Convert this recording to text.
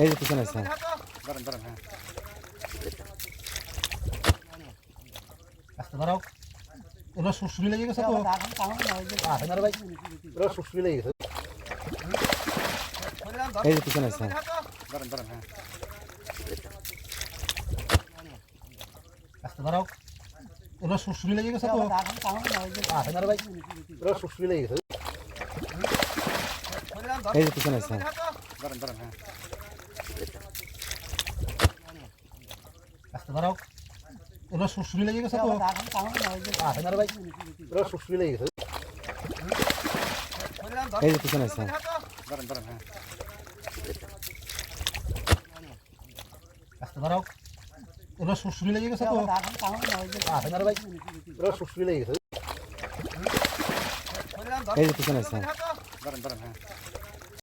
এই যে পিছনে আছে। আস্তে ধরাও ওরা সুসুরি লেগে গেছে তো না ভাই ওরা সুসুরি লেগে গেছে এই যে পিছনে আছে। আস্তে ধরাও ওরা সুসুরি লেগে গেছে তো না ভাই ওরা সুসুরি লেগে গেছে এই যে পিছনে আছে। আস্তে ধরাও ওরা সুসুরি লেগে গেছে তো না ভাই ওরা সুসুরি লেগে গেছে এই যে পিছনে আছে। আস্তে ধরাও ওরা সুসুরি লেগে গেছে তো না ভাই ওরা সুসুরি লেগে গেছে এই যে পিছনে আছে।